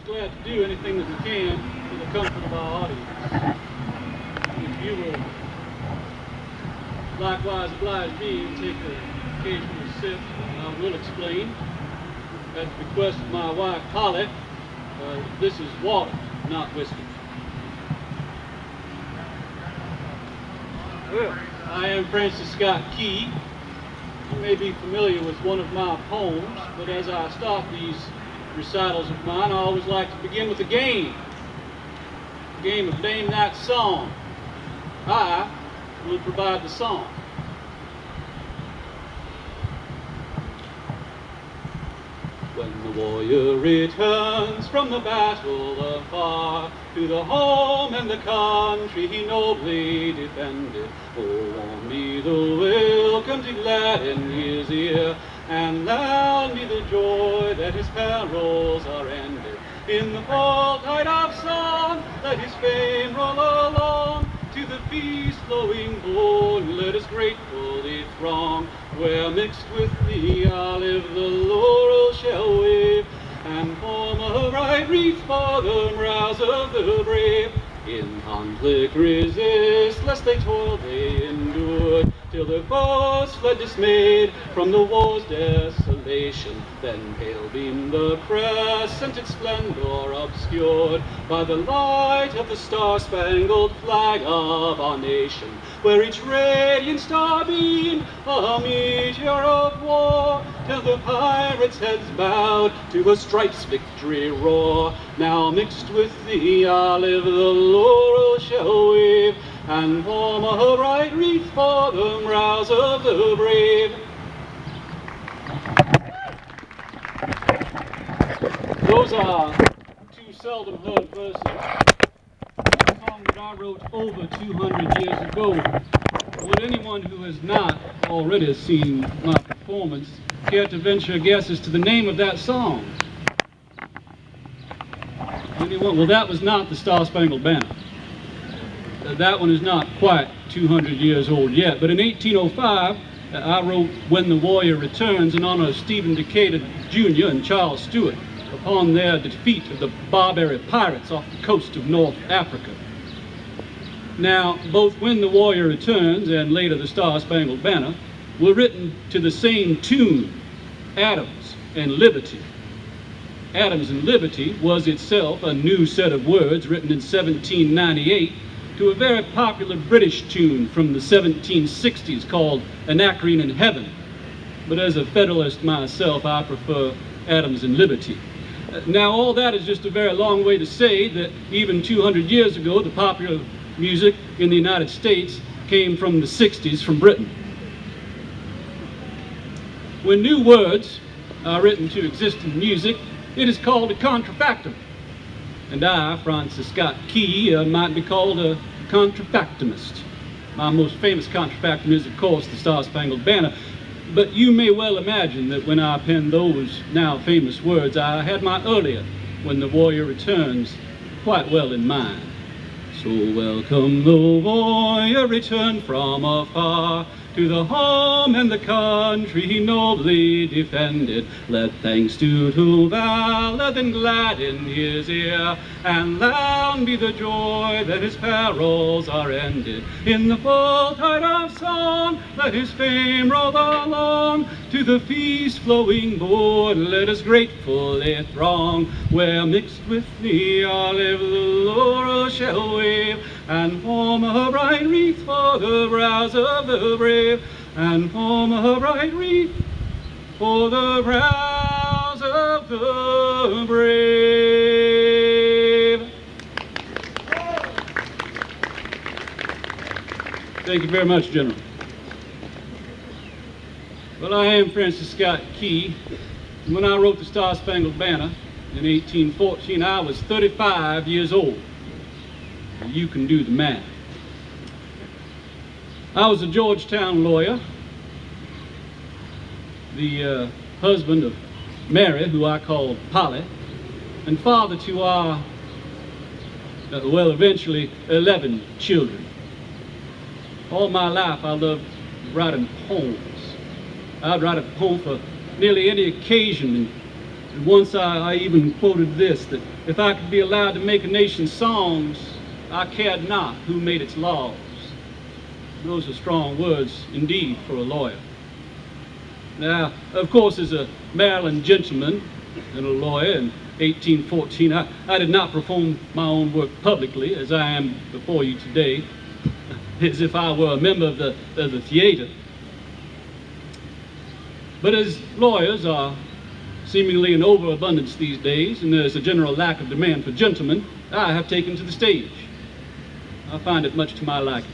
glad to do anything that we can for the comfort of our audience. If you will likewise oblige me and take an occasional sip, I will explain. At the request of my wife, Holly, this is water, not whiskey. Well, I am Francis Scott Key. You may be familiar with one of my poems, but as I start these recitals of mine, I always like to begin with a game. A game of Name That Song. I will provide the song. When the warrior returns from the battle afar, to the home and the country he nobly defended, oh, on me the welcome to glad in his ear, and loud be the joy that his perils are ended. In the full tide of song, let his fame roll along, to the feast flowing bourne, let us gratefully throng, where mixed with the olive the laurel shall wave, and form a bright wreath for the brows of the brave. In conflict resist, lest they toil they endured, till their foes fled dismayed from the war's desolation. Then pale beamed the crescent, its splendor obscured by the light of the star-spangled flag of our nation, where each radiant star beamed a meteor of war, till the pirates' heads bowed to a stripes victory roar. Now mixed with the olive the laurel shall wave, and form a bright wreath for the brows of the brave. Those are two seldom heard verses, a song that I wrote over 200 years ago. Would anyone who has not already seen my performance care to venture a guess as to the name of that song? Anyone? Well, that was not the Star-Spangled Banner. That one is not quite 200 years old yet, but in 1805, I wrote When the Warrior Returns in honor of Stephen Decatur Jr. and Charles Stewart upon their defeat of the Barbary pirates off the coast of North Africa. Now, both When the Warrior Returns and later the Star-Spangled Banner were written to the same tune, Adams and Liberty. Adams and Liberty was itself a new set of words written in 1798 to a very popular British tune from the 1760s called Anacreon in Heaven. But as a Federalist myself, I prefer Adams and Liberty. Now, all that is just a very long way to say that even 200 years ago, the popular music in the United States came from the 60s from Britain. When new words are written to existing music, it is called a contrafactum. And I, Francis Scott Key, might be called a contrafactumist. My most famous contrafactum is, of course, the Star-Spangled Banner. But you may well imagine that when I penned those now famous words, I had my earlier When the Warrior Returns quite well in mind. So welcome the warrior returned from afar, to the home and the country he nobly defended. Let thanks due to valor then gladden his ear, and loud be the joy that his perils are ended. In the full tide of song, let his fame roll along, to the feast flowing bourne, let us gratefully throng, where mixed with the olive the laurel shall wave, and form a bright wreath for the brows of the brave, and form a bright wreath for the brows of the brave. Thank you very much, General. Well, I am Francis Scott Key. When I wrote the Star-Spangled Banner in 1814, I was 35 years old. You can do the math. I was a Georgetown lawyer, the husband of Mary, who I called Polly, and father to our, eventually 11 children. All my life I loved writing poems. I'd write a poem for nearly any occasion, and And once I even quoted this, that if I could be allowed to make a nation's songs, I cared not who made its laws. Those are strong words indeed for a lawyer. Now, of course, as a Maryland gentleman and a lawyer in 1814, I did not perform my own work publicly as I am before you today, as if I were a member of the theater. But as lawyers are seemingly in overabundance these days, and there's a general lack of demand for gentlemen, I have taken to the stage. I find it much to my liking.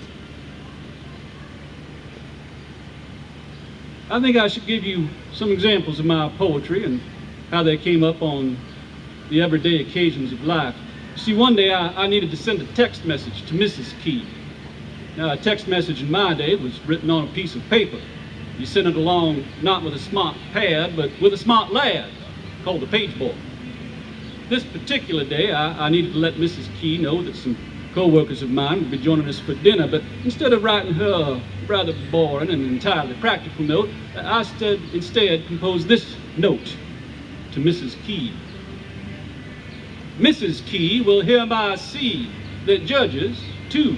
I think I should give you some examples of my poetry and how they came up on the everyday occasions of life. See, one day I needed to send a text message to Mrs. Key. Now, a text message in my day was written on a piece of paper. You sent it along not with a smart pad, but with a smart lad called the pageboy. This particular day, I needed to let Mrs. Key know that some co-workers of mine would be joining us for dinner, but instead of writing her a rather boring and entirely practical note, I instead composed this note to Mrs. Key. Mrs. Key will hereby see that judges, 2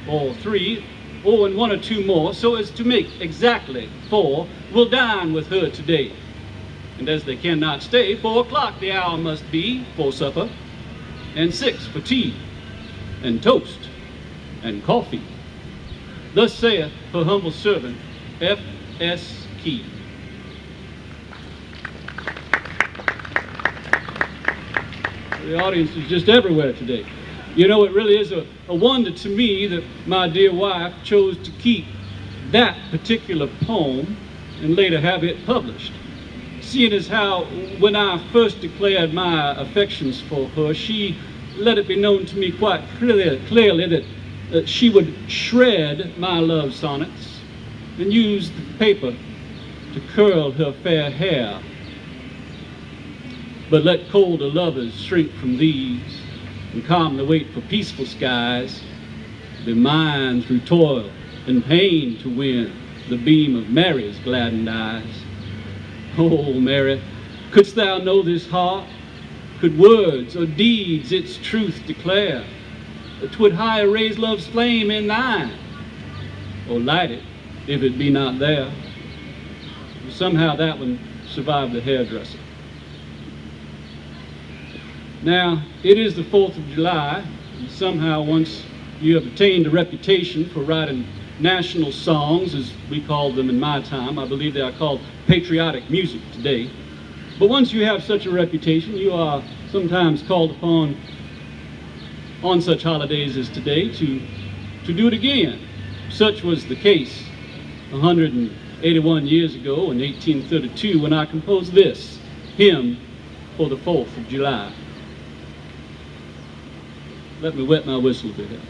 or 3, or and 1 or 2 more, so as to make exactly 4, will dine with her today. And as they cannot stay, 4 o'clock the hour must be for supper, and 6 for tea, and toast, and coffee. Thus saith her humble servant, F.S. Key. The audience is just everywhere today. You know, it really is a wonder to me that my dear wife chose to keep that particular poem and later have it published. Seeing as how, when I first declared my affections for her, she let it be known to me quite clearly that she would shred my love sonnets and use the paper to curl her fair hair. But let colder lovers shrink from these and calmly wait for peaceful skies, their minds through toil and pain to win the beam of Mary's gladdened eyes. Oh, Mary, couldst thou know this heart? Could words or deeds its truth declare? 'Twould higher raise love's flame in thine, or light it if it be not there. Somehow that one survived the hairdresser. Now, it is the 4th of July, and somehow once you have attained a reputation for writing national songs, as we called them in my time, I believe they are called patriotic music today. But once you have such a reputation, you are sometimes called upon on such holidays as today to do it again. Such was the case 181 years ago in 1832 when I composed this hymn for the 4th of July. Let me wet my whistle a bit here.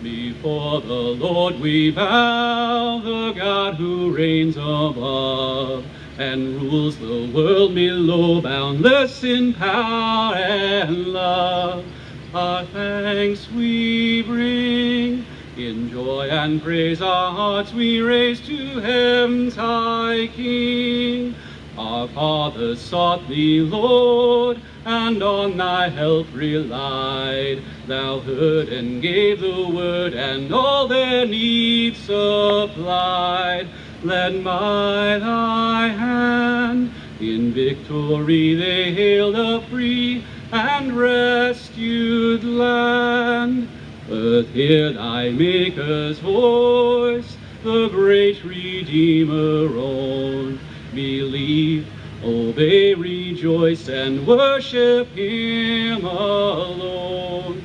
Before the Lord we bow, the God who reigns above and rules the world below, boundless in power and love. Our thanks we bring, in joy and praise our hearts we raise to heaven's high King. Our fathers sought thee, Lord, and on thy help relied. Thou heard and gave the word, and all their needs supplied. Led by thy hand, in victory they hailed a free and rescued land. Earth, hear thy Maker's voice, the great Redeemer own. Believe, obey, rejoice, and worship him alone.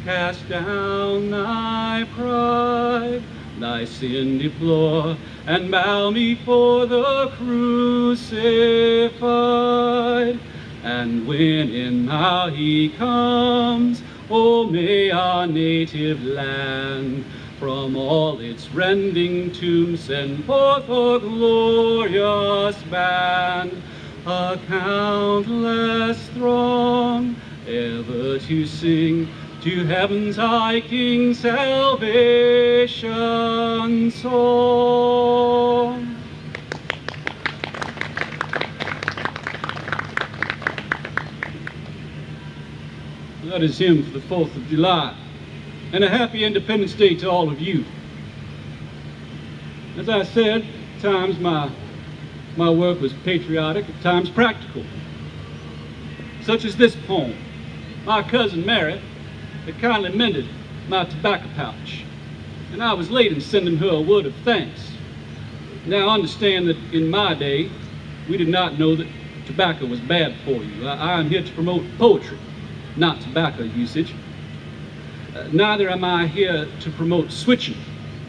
Cast down thy pride, thy sin deplore, and bow before the crucified. And when in now he comes, oh, may our native land from all its rending tombs send forth a glorious band, a countless throng, ever to sing to heaven's high King salvation song. That is hymn for the 4th of July. And a happy Independence Day to all of you. As I said, at times my work was patriotic, at times practical. Such as this poem. My cousin Mary had kindly mended my tobacco pouch, and I was late in sending her a word of thanks. Now understand that in my day, we did not know that tobacco was bad for you. I am here to promote poetry, not tobacco usage. Neither am I here to promote switching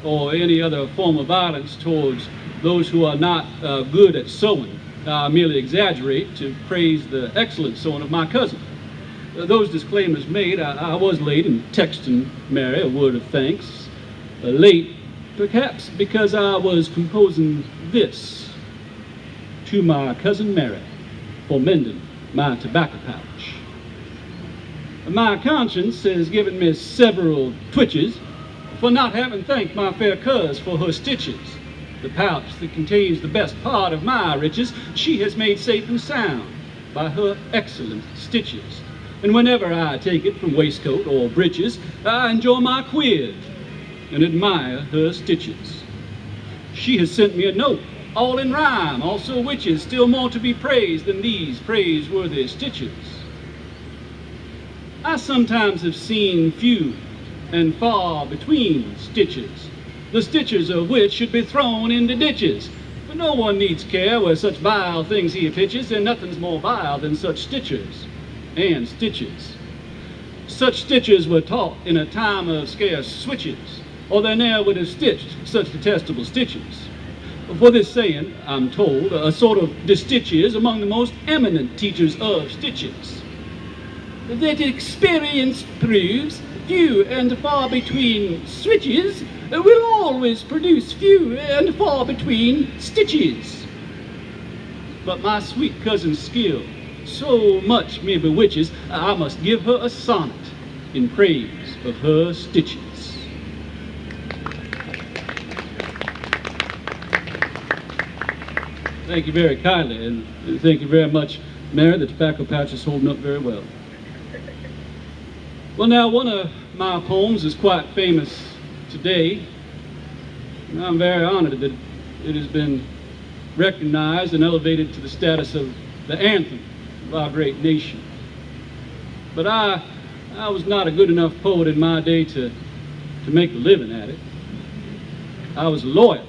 or any other form of violence towards those who are not good at sewing. I merely exaggerate to praise the excellent sewing of my cousin. Those disclaimers made, I was late in texting Mary a word of thanks. Late, perhaps because I was composing this to my cousin Mary for mending my tobacco pouch. My conscience has given me several twitches for not having thanked my fair coz for her stitches. The pouch that contains the best part of my riches she has made safe and sound by her excellent stitches. And whenever I take it from waistcoat or breeches, I enjoy my quiz and admire her stitches. She has sent me a note, all in rhyme, also which is still more to be praised than these praiseworthy stitches. I sometimes have seen few and far between stitches, the stitches of which should be thrown into ditches. For no one needs care where such vile things he pitches, and nothing's more vile than such stitchers and stitches. Such stitchers were taught in a time of scarce switches, or they ne'er would have stitched such detestable stitches. For this saying, I'm told, a sort of distich is among the most eminent teachers of stitches. That experience proves few and far between switches will always produce few and far between stitches. But my sweet cousin's skill so much me bewitches, I must give her a sonnet in praise of her stitches. Thank you very kindly, and thank you very much, Mary. The tobacco pouch is holding up very well. Well, now, one of my poems is quite famous today, and I'm very honored that it has been recognized and elevated to the status of the anthem of our great nation. But I was not a good enough poet in my day to make a living at it. I was a lawyer.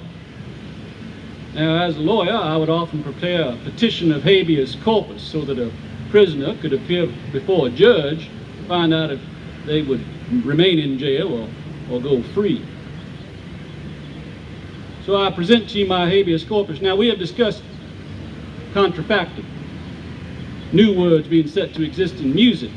Now, as a lawyer, I would often prepare a petition of habeas corpus so that a prisoner could appear before a judge to find out if they would remain in jail or go free. So I present to you my habeas corpus. Now, we have discussed contrafactum, new words being set to exist in music.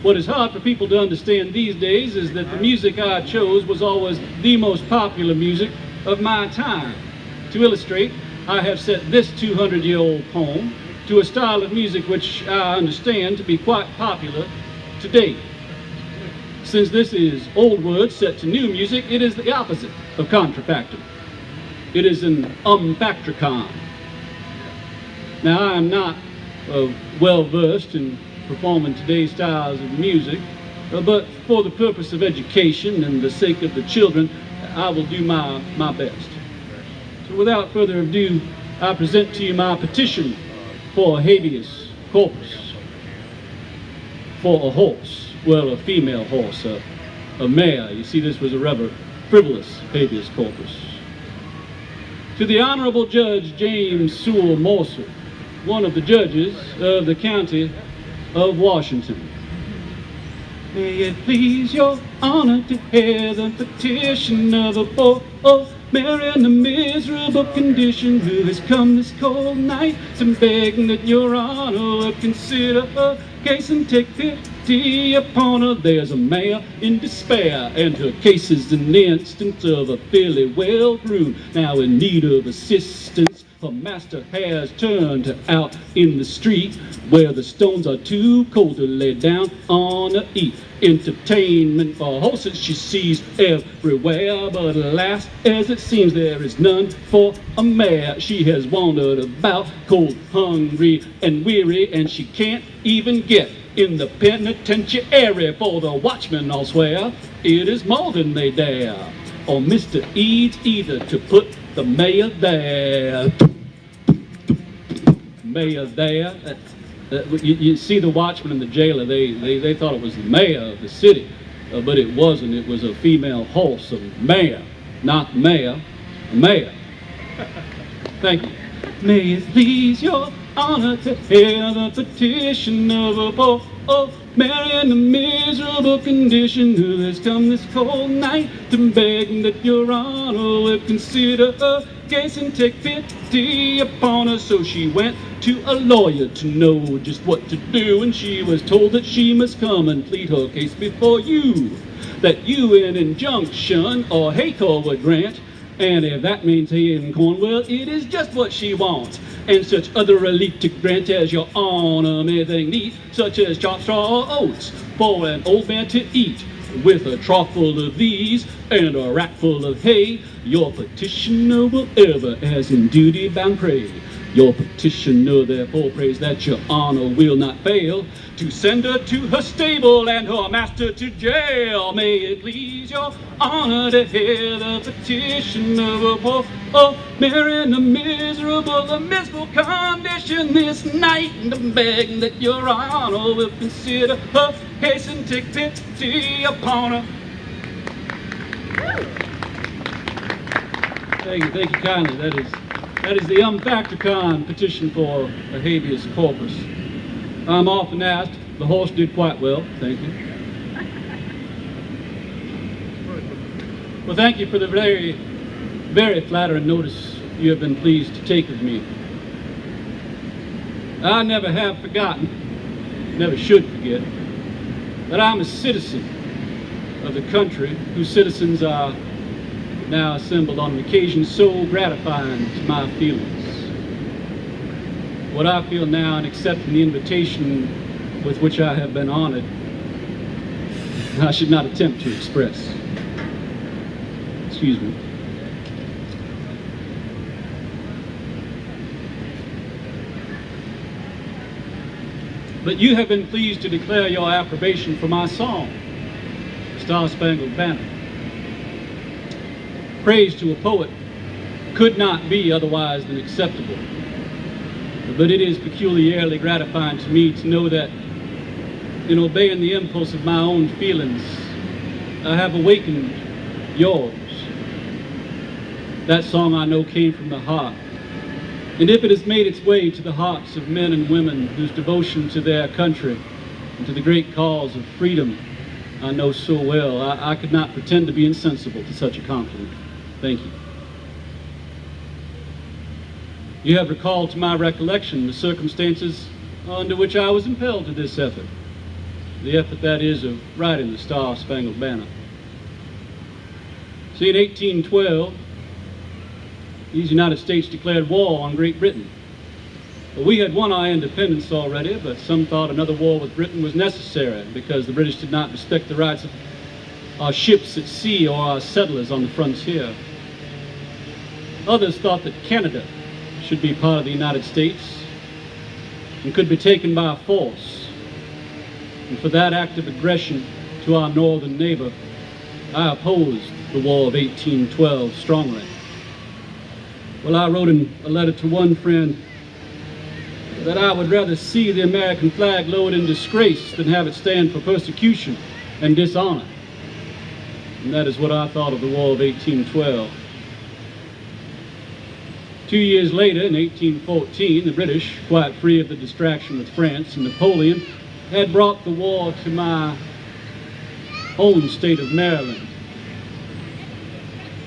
What is hard for people to understand these days is that the music I chose was always the most popular music of my time. To illustrate, I have set this 200-year-old poem to a style of music which I understand to be quite popular today. Since this is old words set to new music, it is the opposite of contrafactum. It is an factricon. Now, I am not well versed in performing today's styles of music, but for the purpose of education and the sake of the children, I will do my best. So without further ado, I present to you my petition for habeas corpus for a horse. Well, a female horse, a mare. You see, this was a rather frivolous habeas corpus. To the Honorable Judge James Sewell Morser, one of the judges of the county of Washington. May it please your honor to hear the petition of a poor mare in a miserable condition who has come this cold night, and begging that your honor will consider her case and take pity upon her. There's a mare in despair, and her case is an instance of a fairly well groomed, now in need of assistance her master has turned her out in the street, where the stones are too cold to lay down on her eat. Entertainment for horses she sees everywhere, but alas, as it seems, there is none for a mare. She has wandered about, cold, hungry, and weary, and she can't even get in the penitentiary, for the watchmen all swear it is more than they dare, or Mr. Eads either to put the mayor there. Mayor there. You see the watchman and the jailer, they thought it was the mayor of the city, but it wasn't. It was a female horse, a mare, not mayor, a mayor. Thank you. May it please your honor to hear the petition of a poor old Mary in a miserable condition, who has come this cold night to beg that your honor will consider her case and take pity upon her. So she went to a lawyer to know just what to do, and she was told that she must come and plead her case before you, that you an injunction or haycall would grant. And if that means hay in Cornwall, it is just what she wants, and such other relief to grant as your honor may think neat, such as chopped straw or oats for an old man to eat. With a trough full of these and a rack full of hay, your petitioner will ever as in duty bound pray. Your petitioner therefore prays that your honor will not fail to send her to her stable and her master to jail. May it please your honor to hear the petition of a poor old mare in a miserable condition this night, and beg that your honor will consider her case and take pity upon her. Thank you kindly. That is the Factor petition for a habeas corpus. I'm often asked. The horse did quite well, thank you. Well, thank you for the very, very flattering notice you have been pleased to take of me. I never have forgotten, never should forget, that I'm a citizen of the country whose citizens are now assembled on an occasion so gratifying to my feelings. What I feel now in accepting the invitation with which I have been honored, I should not attempt to express. Excuse me. But you have been pleased to declare your approbation for my song, Star Spangled Banner. Praise to a poet could not be otherwise than acceptable. But it is peculiarly gratifying to me to know that in obeying the impulse of my own feelings, I have awakened yours. That song I know came from the heart. And if it has made its way to the hearts of men and women whose devotion to their country and to the great cause of freedom I know so well, I could not pretend to be insensible to such a compliment. Thank you. You have recalled to my recollection the circumstances under which I was impelled to this effort. The effort, that is, of writing the Star Spangled Banner. See, in 1812, these United States declared war on Great Britain. We had won our independence already, but some thought another war with Britain was necessary because the British did not respect the rights of our ships at sea or our settlers on the frontier. Others thought that Canada should be part of the United States and could be taken by force. And for that act of aggression to our northern neighbor, I opposed the War of 1812 strongly. Well, I wrote in a letter to one friend that I would rather see the American flag lowered in disgrace than have it stand for persecution and dishonor. And that is what I thought of the War of 1812. 2 years later, in 1814, the British, quite free of the distraction with France and Napoleon, had brought the war to my own state of Maryland.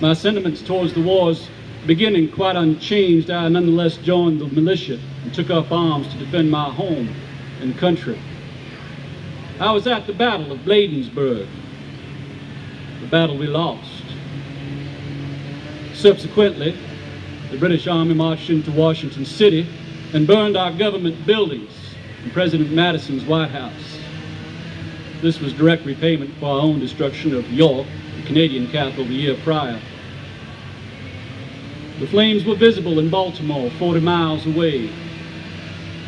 My sentiments towards the war's beginning quite unchanged, I nonetheless joined the militia and took up arms to defend my home and country. I was at the Battle of Bladensburg, the battle we lost. Subsequently, The British Army marched into Washington City and burned our government buildings and President Madison's White House. This was direct repayment for our own destruction of York, the Canadian capital, the year prior. The flames were visible in Baltimore, 40 miles away,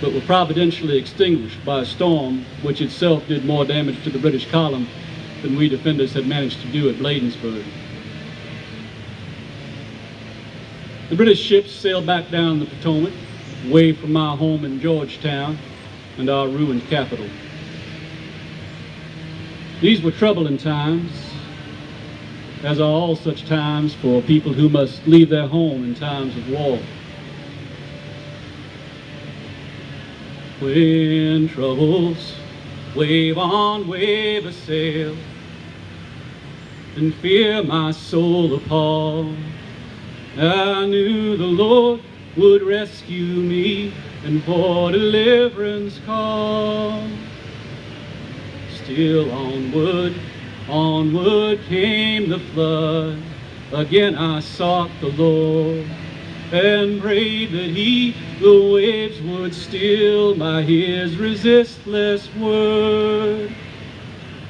but were providentially extinguished by a storm which itself did more damage to the British column than we defenders had managed to do at Bladensburg. The British ships sailed back down the Potomac, away from our home in Georgetown and our ruined capital. These were troubling times, as are all such times for people who must leave their home in times of war. When troubles wave on wave assail, and fear my soul appall, I knew the Lord would rescue me and for deliverance call. Still onward, onward came the flood. Again I sought the Lord and prayed that He the waves would still by His resistless word.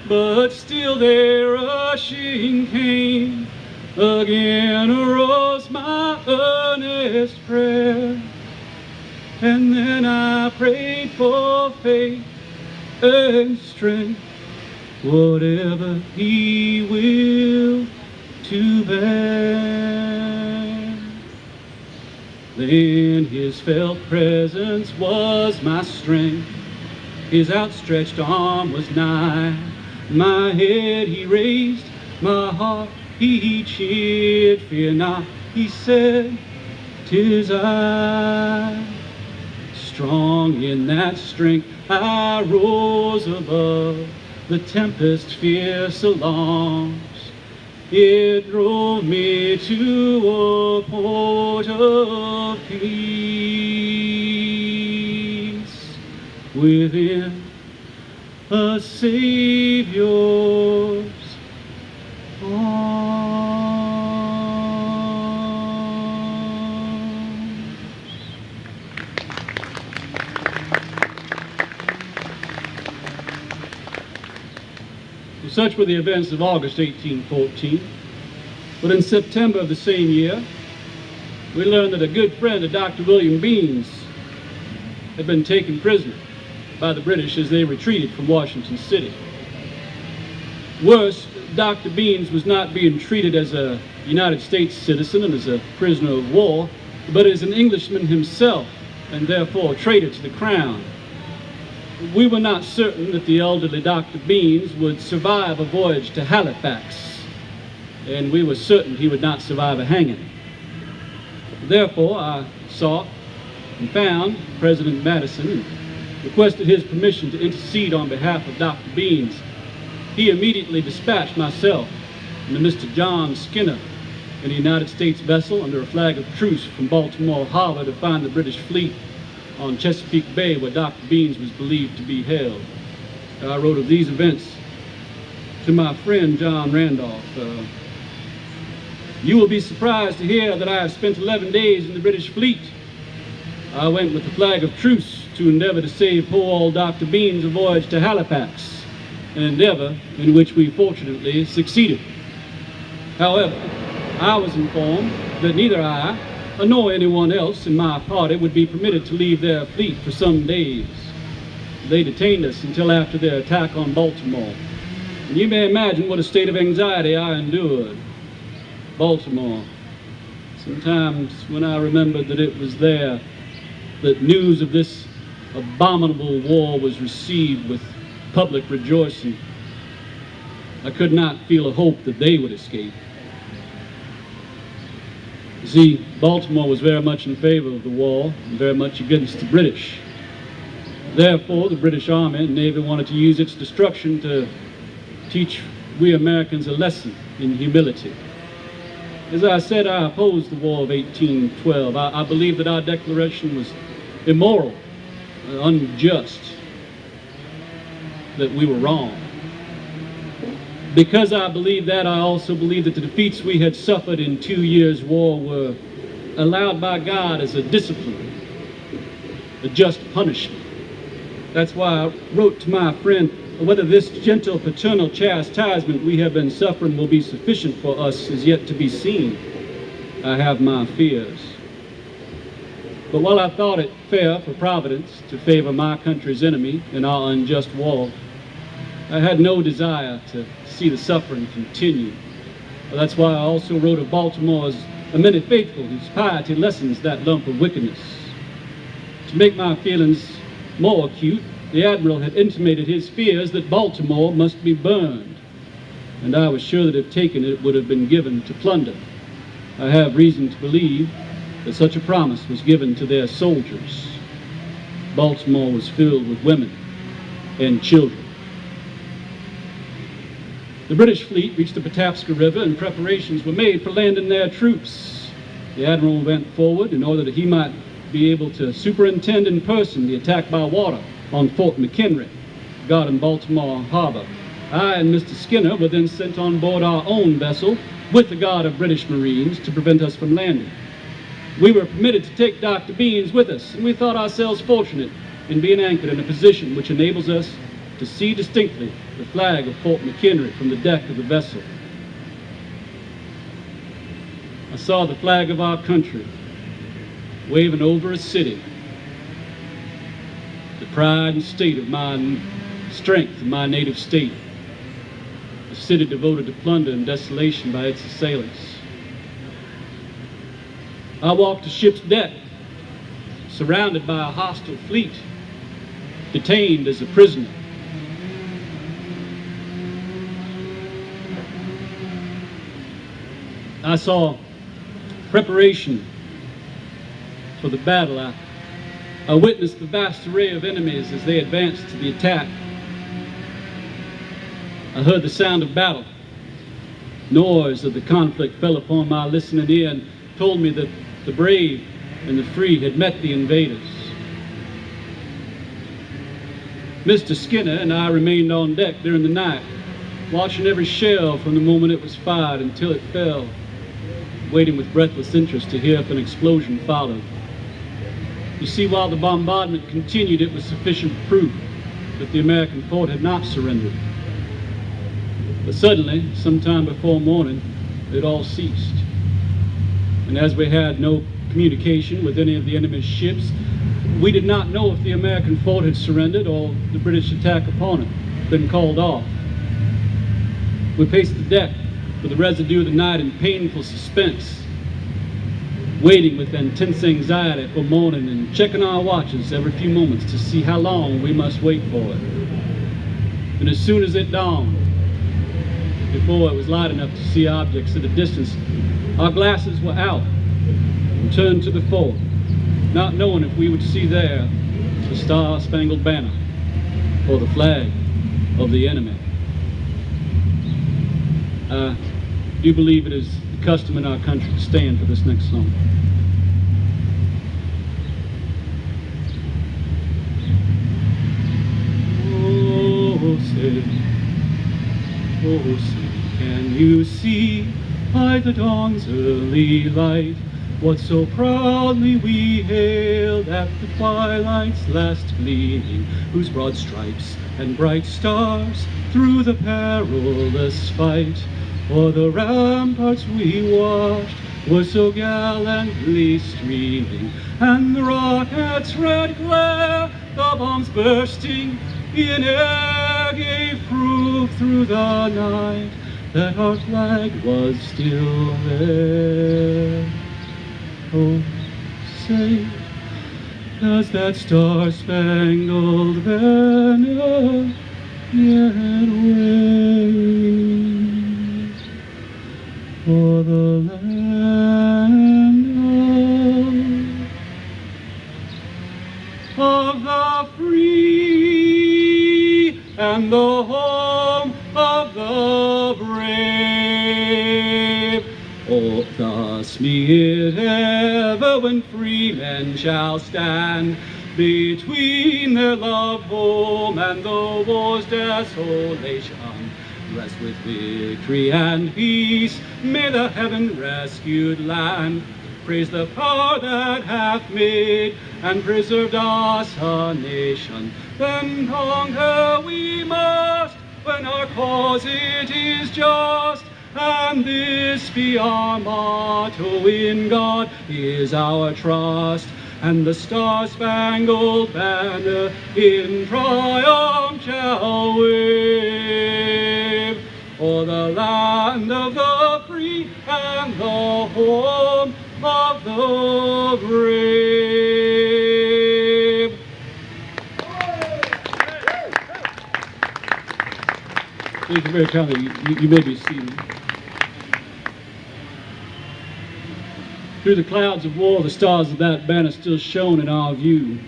But still their rushing came. Again arose my earnest prayer, and then I prayed for faith and strength, whatever He will to bear. Then His felt presence was my strength, His outstretched arm was nigh. My head He raised, my heart He cheered. Fear not, He said, 'tis I. Strong in that strength I rose above the tempest's fierce alarms. It drove me to a port of peace, within a Savior's arms. Such were the events of August 1814. But in September of the same year, we learned that a good friend of Dr. William Bean's had been taken prisoner by the British as they retreated from Washington City. Worse, Dr. Beans was not being treated as a United States citizen and as a prisoner of war, but as an Englishman himself, and therefore a traitor to the crown. We were not certain that the elderly Dr. Beans would survive a voyage to Halifax, and we were certain he would not survive a hanging. Therefore, I sought and found President Madison and requested his permission to intercede on behalf of Dr. Beans. He immediately dispatched myself and Mr. John Skinner in a United States vessel under a flag of truce from Baltimore Harbor to find the British fleet on Chesapeake Bay, where Dr. Beans was believed to be held. I wrote of these events to my friend John Randolph. You will be surprised to hear that I have spent 11 days in the British fleet. I went with the flag of truce to endeavor to save poor old Dr. Beans a voyage to Halifax, an endeavor in which we fortunately succeeded. However, I was informed that neither I nor anyone else in my party would be permitted to leave their fleet for some days. They detained us until after their attack on Baltimore. And you may imagine what a state of anxiety I endured. Baltimore. Sometimes when I remembered that it was there that news of this abominable war was received with public rejoicing, I could not feel a hope that they would escape. You see, Baltimore was very much in favor of the war and very much against the British. Therefore, the British Army and Navy wanted to use its destruction to teach we Americans a lesson in humility. As I said, I opposed the War of 1812. I believe that our declaration was immoral, unjust, that we were wrong. Because I believe that, I also believe that the defeats we had suffered in 2 years' war were allowed by God as a discipline, a just punishment. That's why I wrote to my friend, whether this gentle paternal chastisement we have been suffering will be sufficient for us is yet to be seen. I have my fears. But while I thought it fair for Providence to favor my country's enemy in our unjust war, I had no desire to see the suffering continue. That's why I also wrote of Baltimore's many faithful whose piety lessens that lump of wickedness. To make my feelings more acute, the Admiral had intimated his fears that Baltimore must be burned, and I was sure that if taken it would have been given to plunder. I have reason to believe that such a promise was given to their soldiers. Baltimore was filled with women and children. The British fleet reached the Patapsco River and preparations were made for landing their troops. The Admiral went forward in order that he might be able to superintend in person the attack by water on Fort McHenry, guarding Baltimore Harbor. I and Mr. Skinner were then sent on board our own vessel with the guard of British Marines to prevent us from landing. We were permitted to take Dr. Beans with us, and we thought ourselves fortunate in being anchored in a position which enables us to see distinctly the flag of Fort McHenry from the deck of the vessel. I saw the flag of our country waving over a city, the pride and state of my strength of my native state, a city devoted to plunder and desolation by its assailants. I walked the ship's deck, surrounded by a hostile fleet, detained as a prisoner. I saw preparation for the battle. I witnessed the vast array of enemies as they advanced to the attack. I heard the sound of battle. Noise of the conflict fell upon my listening ear and told me that the brave and the free had met the invaders. Mr. Skinner and I remained on deck during the night, watching every shell from the moment it was fired until it fell, waiting with breathless interest to hear if an explosion followed. You see, while the bombardment continued, it was sufficient proof that the American fort had not surrendered. But suddenly, sometime before morning, it all ceased. And as we had no communication with any of the enemy's ships, we did not know if the American fort had surrendered or the British attack upon it had been called off. We paced the deck for the residue of the night in painful suspense, waiting with intense anxiety for morning and checking our watches every few moments to see how long we must wait for it. And as soon as it dawned, before it was light enough to see objects at a distance, our glasses were out and turned to the fort, not knowing if we would see there the Star-Spangled Banner or the flag of the enemy. I do believe it is the custom in our country to stand for this next song. Oh, say, can you see by the dawn's early light what so proudly we hailed at the twilight's last gleaming, whose broad stripes and bright stars through the perilous fight o'er the ramparts we watched were so gallantly streaming, and the rocket's red glare, the bombs bursting in air, gave proof through the night that our flag was still there. Oh, say, does that star-spangled banner yet wave for the land of the free and the home of the brave? Oh, thus be it ever when free men shall stand between their loved home and the war's desolation. Rest with victory and peace, may the heaven-rescued land Praise the power that hath made and preserved us a nation. Then conquer we must, when our cause it is just. And this be our motto: in God is our trust. And the star-spangled banner in triumph shall wave o'er the land of the free and the home of the brave. Thank you very kindly. You may be seated. Through the clouds of war, the stars of that banner still shone in our view.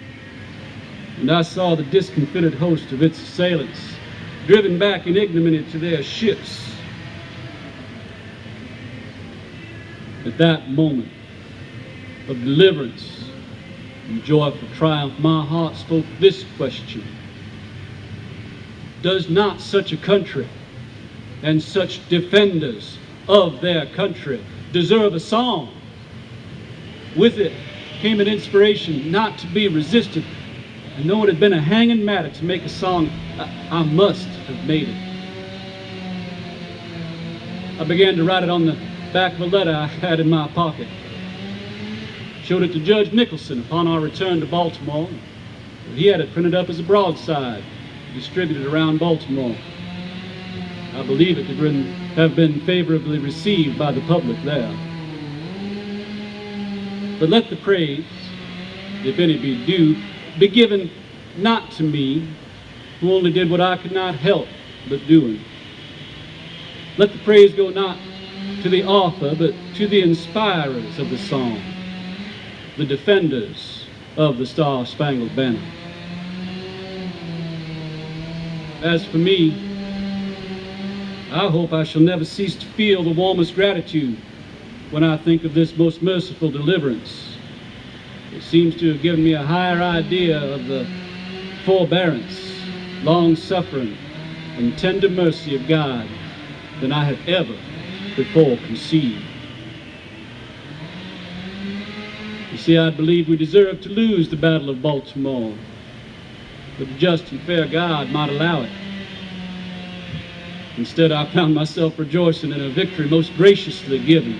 And I saw the discomfited host of its assailants driven back in ignominy to their ships. At that moment of deliverance and joyful triumph, my heart spoke this question: does not such a country and such defenders of their country deserve a song? With it came an inspiration not to be resisted, and though it had been a hanging matter to make a song, I must have made it. I began to write it on the back of a letter I had in my pocket. Showed it to Judge Nicholson upon our return to Baltimore. He had it printed up as a broadside, distributed around Baltimore. I believe it to have been favorably received by the public there. But let the praise, if any be due, be given not to me, who only did what I could not help but doing. Let the praise go not to the author, but to the inspirers of the song, the defenders of the Star-Spangled Banner. As for me, I hope I shall never cease to feel the warmest gratitude when I think of this most merciful deliverance. It seems to have given me a higher idea of the forbearance, long-suffering, and tender mercy of God than I have ever before conceived. You see, I believe we deserve to lose the Battle of Baltimore, but the just and fair God might allow it. Instead, I found myself rejoicing in a victory most graciously given.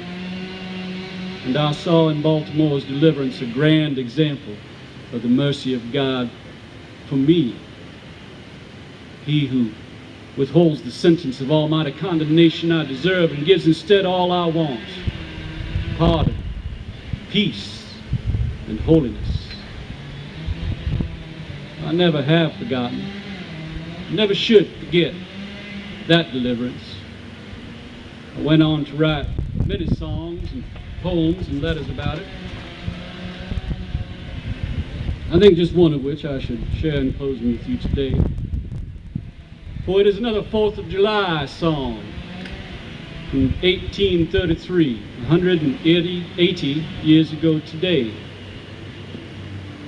And I saw in Baltimore's deliverance a grand example of the mercy of God for me. He who withholds the sentence of almighty condemnation I deserve and gives instead all I want: pardon, peace, and holiness. I never have forgotten, never should forget that deliverance. I went on to write many songs and poems and letters about it. I think just one of which I should share in closing with you today. For it is another 4th of July song from 1833, 180 years ago today.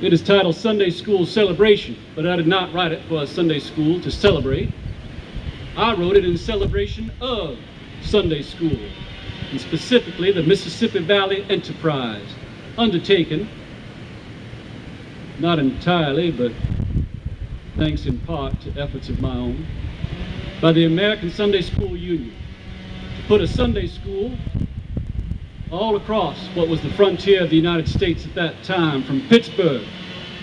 It is titled Sunday School Celebration, but I did not write it for a Sunday school to celebrate. I wrote it in celebration of Sunday school, and specifically the Mississippi Valley Enterprise, undertaken, not entirely, but thanks in part to efforts of my own, by the American Sunday School Union, to put a Sunday school all across what was the frontier of the United States at that time, from Pittsburgh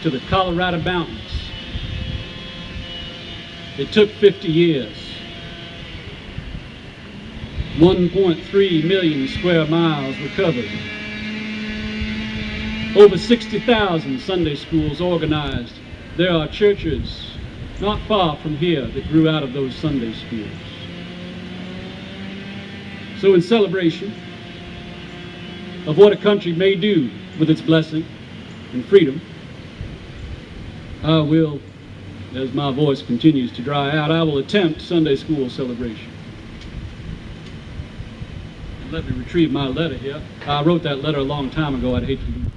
to the Colorado Mountains. It took 50 years. 1.3 million square miles were covered. Over 60,000 Sunday schools organized. There are churches not far from here that grew out of those Sunday schools. So in celebration of what a country may do with its blessing and freedom, I will, as my voice continues to dry out, I will attempt Sunday school celebration. Let me retrieve my letter here. I wrote that letter a long time ago. I'd hate to lose it.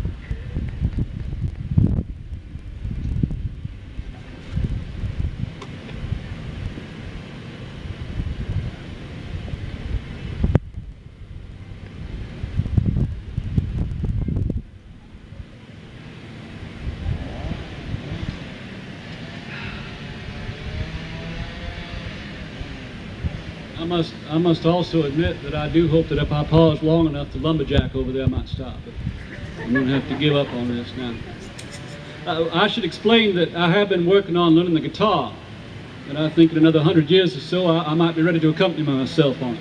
I must also admit that I do hope that if I pause long enough, the lumberjack over there might stop. But I'm going to have to give up on this now. I should explain that I have been working on learning the guitar, and I think in another 100 years or so, I might be ready to accompany myself on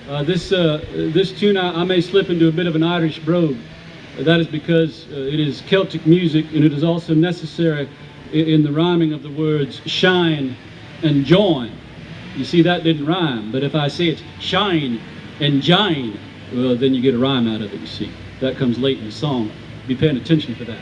it. This tune, I may slip into a bit of an Irish brogue. That is because it is Celtic music, and it is also necessary in the rhyming of the words shine and join. You see, that didn't rhyme, but if I say it's shine and jine, well, then you get a rhyme out of it, you see. That comes late in the song. Be paying attention for that.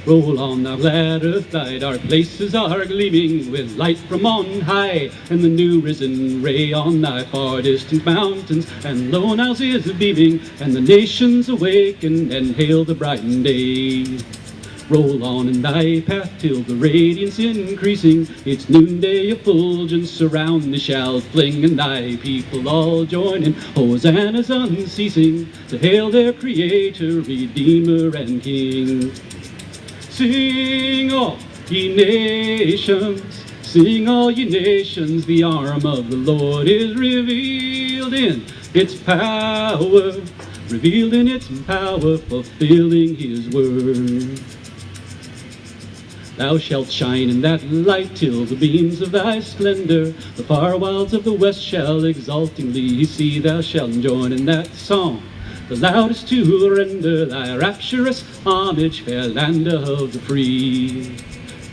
Roll on, thou glad earth tide, our places are gleaming with light from on high, and the new risen ray on thy far distant mountains, and lone Isles is beaming, and the nations awaken and hail the brightened day. Roll on in thy path till the radiance increasing, its noonday effulgence around thee shall fling, and thy people all join in hosannas unceasing to hail their Creator, Redeemer, and King. Sing all ye nations, sing all ye nations, the arm of the Lord is revealed in its power, revealed in its power, fulfilling his word. Thou shalt shine in that light till the beams of thy splendor the far wilds of the west shall exultingly see. Thou shalt join in that song, the loudest to render thy rapturous homage, fair land of the free.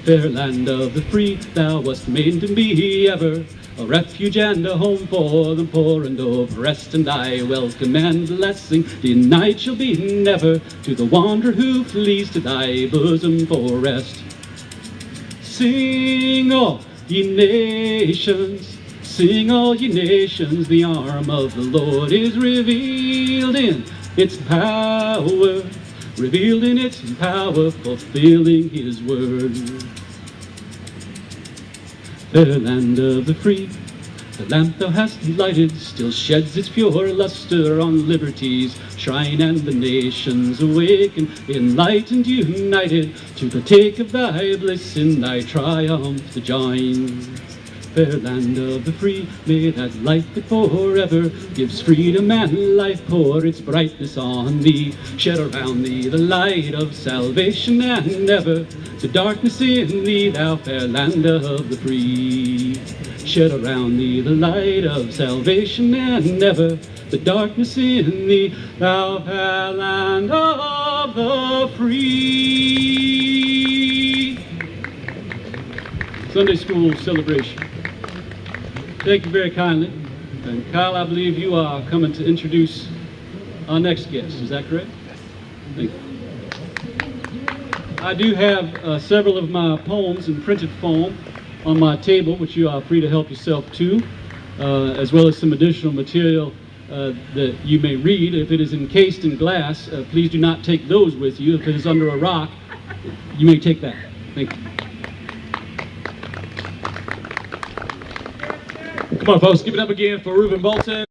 Fair land of the free, thou wast made to be ever a refuge and a home for the poor and oppressed, and thy welcome and blessing denied shall be never to the wanderer who flees to thy bosom for rest. Sing all ye nations, sing all ye nations, the arm of the Lord is revealed in its power, revealed in its power, fulfilling his word. Fair land of the free, the lamp thou hast lighted still sheds its pure luster on liberty's shrine, and the nations awaken, enlightened, united, to partake of thy bliss, in thy triumph to join. Fair land of the free, may that light that forever gives freedom and life pour its brightness on thee, shed around thee the light of salvation, and never to darkness in thee, thou fair land of the free. Shed around thee the light of salvation, and never the darkness in thee, thou fair land of the free. Sunday school celebration. Thank you very kindly. And Kyle, I believe you are coming to introduce our next guest. Is that correct? Thank you. I do have several of my poems in printed form on my table, which you are free to help yourself to, as well as some additional material that you may read. If it is encased in glass, please do not take those with you. If it is under a rock, you may take that. Thank you. Come on, folks, give it up again for Reuben Bolton.